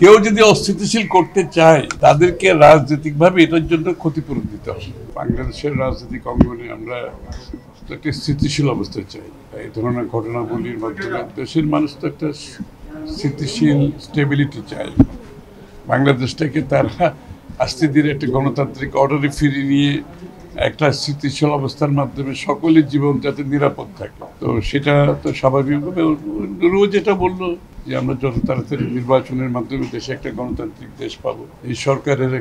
কেউ যদি অস্থিতিশীল করতে চায় তাদেরকে রাজনৈতিকভাবে এটার জন্য ক্ষতিপূরণ দিতে হবে। বাংলাদেশের রাজনৈতিক অঙ্গনে আমরা একটা স্থিতিশীল অবস্থা চাই। এই ধরনের ঘটনাগুলির মাধ্যমে দেশের মানুষ তো একটা স্থিতিশীল স্টেবিলিটি চায়। বাংলাদেশটাকে তারা আস্তে ধীরে একটা গণতান্ত্রিক অর্ডারে ফিরিয়ে নিয়ে একটা স্থিতিশীল অবস্থার মাধ্যমে সকলের জীবন যাতে নিরাপদ থাকে, তো সেটা তো স্বাভাবিকভাবে রোজ যেটা বললো যে আমরা যত তাড়াতাড়ি নির্বাচনের মাধ্যমে দেশে একটা গণতান্ত্রিক দেশ পাবো, এই সরকারের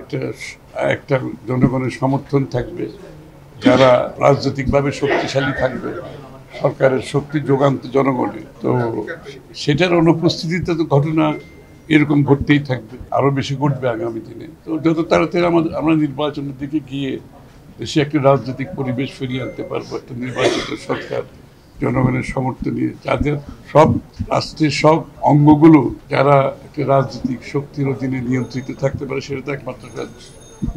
একটা জনগণের সমর্থন থাকবে, যারা রাজনৈতিকভাবে শক্তিশালী থাকবে, সরকারের শক্তি যোগান জনগণের, তো সেটার অনুপস্থিতিতে তো ঘটনা এরকম ঘটতেই থাকবে, আরও বেশি ঘটবে আগামী দিনে। তো যত তাড়াতাড়ি আমরা নির্বাচনের দিকে গিয়ে দেশে একটা রাজনৈতিক পরিবেশ ফিরিয়ে আনতে পারবো, একটা নির্বাচিত সরকার জনগণের সমর্থন নিয়ে, যাদের সব রাষ্ট্রের সব অঙ্গগুলো যারা একটা রাজনৈতিক শক্তির অধীনে নিয়ন্ত্রিত থাকতে পারে, সেটা তো একমাত্র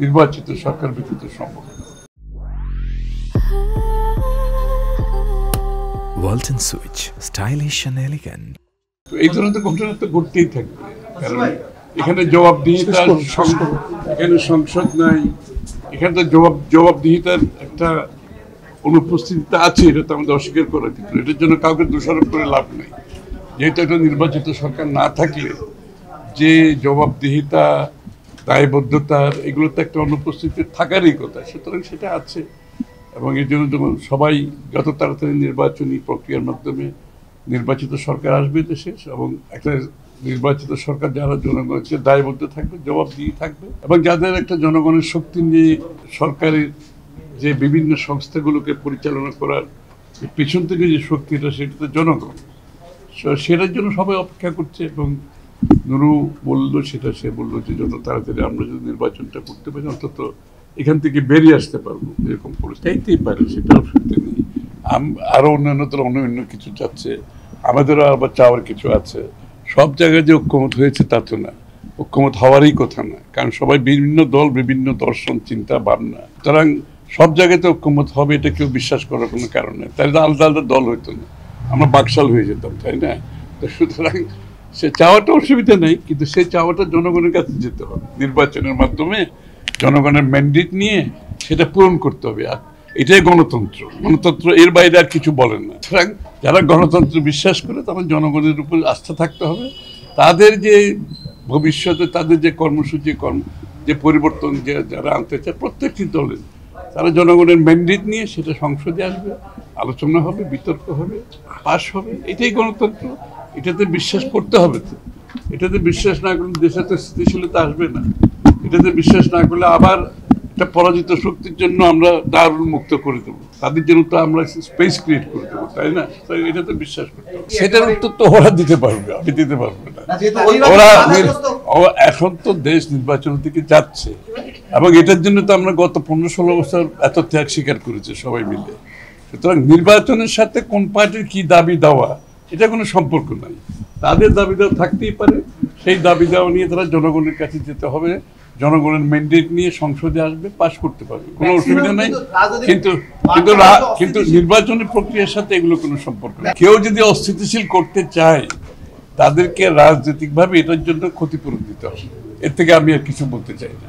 নির্বাচিত সরকার ব্যতীত সম্ভব। Walton switch, stylish and elegant. এই ধরনের ঘটনা তো ঘটতেই থাকবে, কারণ এখানে জবাবদিহিতার এখানে সংসদ নাই, এখানে তো জবাবদিহিতার একটা অনুপস্থিতিতে আছে, এটা তো আমাদের অস্বীকার করা যেত। এটার জন্য কাউকে দোষারোপ করে লাভ নেই। যেহেতু একটা নির্বাচিত সরকার না থাকলে যে জবাবদিহিতা, দায়বদ্ধতার, এগুলো তো একটা অনুপস্থিতি থাকারই কথা, সুতরাং সেটা আছে। এবং এর জন্য সবাই যত তাড়াতাড়ি নির্বাচনী প্রক্রিয়ার মাধ্যমে নির্বাচিত সরকার আসবে দেশে, এবং একটা নির্বাচিত সরকার যারা জনগণকে দায়বদ্ধ থাকবে, জবাবদিহি থাকবে, এবং যাদের একটা জনগণের শক্তি নিয়ে সরকারের যে বিভিন্ন সংস্থাগুলোকে পরিচালনা করার পিছন থেকে যে শক্তিটা, সেটা তো জনগণ, সেটার জন্য সবাই অপেক্ষা করছে। এবং নুরু বললো সেটা, সে বললো যে যত তাড়াতাড়ি আমরা যদি নির্বাচনটা করতে পারি, অন্তত এখান থেকে বেরিয়ে আসতে পারবো। এরকম পরিস্থিতিই পারে, সেটাও সত্যি নেই। আরও অন্য কিছু চাচ্ছে, আমাদেরও আবার চাওয়ার কিছু আছে। সব জায়গায় যে ঐক্যমত হয়েছে তা তো না, ঐক্যমত হওয়ারই কথা না, কারণ সবাই বিভিন্ন দল, বিভিন্ন দর্শন, চিন্তা ভাবনা, সুতরাং সব জায়গাতে ঐক্যমত হবে এটা কেউ বিশ্বাস করার কোনো কারণ নেই। তাই তো আলাদা আলাদা দল হইতো না, আমরা বাকশাল হয়ে যেতাম, তাই না? তো সুতরাং সে চাওয়াটা অসুবিধা নেই, কিন্তু সেই চাওয়াটা জনগণের কাছে যেতে হবে, নির্বাচনের মাধ্যমে জনগণের ম্যান্ডেট নিয়ে সেটা পূরণ করতে হবে। আর এটাই গণতন্ত্র। গণতন্ত্র এর বাইরে আর কিছু বলেন না। সুতরাং যারা গণতন্ত্র বিশ্বাস করে, তখন জনগণের উপর আস্থা থাকতে হবে। তাদের যে ভবিষ্যতে তাদের যে কর্মসূচি, যে পরিবর্তন যারা আনতে চায়, প্রত্যেকটি দলের তারা জনগণের ম্যান্ডেট নিয়ে সেটা সংসদে আসবে, আলোচনা হবে, বিতর্ক হবে, পাস হবে। এটাই গণতন্ত্র। এটাতে বিশ্বাস করতে হবে। তো এটাতে বিশ্বাস না করলে দেশে তো স্থিতিশীলতা আসবে না। এটাতে বিশ্বাস না করলে আবার একটা পরাজিত শক্তির জন্য আমরা দ্বার মুক্ত করে দেবো, তাদের জন্য তো আমরা স্পেস ক্রিয়েট করে দেবো, তাই না? তাই এটাতে বিশ্বাস করতে হবে। সেটার উত্তর তো ওরা দিতে পারবে, আমি দিতে পারবো না। ওরা এখন তো দেশ নির্বাচনের দিকে যাচ্ছে, এবং এটার জন্য তো আমরা গত 15-16 বছর এত ত্যাগ স্বীকার করেছি সবাই মিলে। সুতরাং নির্বাচনের সাথে কোন পার্টির কি দাবি দেওয়া, এটা কোনো সম্পর্ক নাই। তাদের দাবি দেওয়া থাকতেই পারে, সেই দাবি দেওয়া নিয়ে তারা জনগণের কাছে যেতে হবে, জনগণের ম্যান্ডেট নিয়ে সংসদে আসবে, পাস করতে পারবে, কোনো অসুবিধা নাই। কিন্তু নির্বাচনের প্রক্রিয়ার সাথে এগুলো কোনো সম্পর্ক নেই। কেউ যদি অস্থিতিশীল করতে চায় তাদেরকে রাজনৈতিকভাবে এটার জন্য ক্ষতিপূরণ দিতে হবে। এর থেকে আমি আর কিছু বলতে চাই না।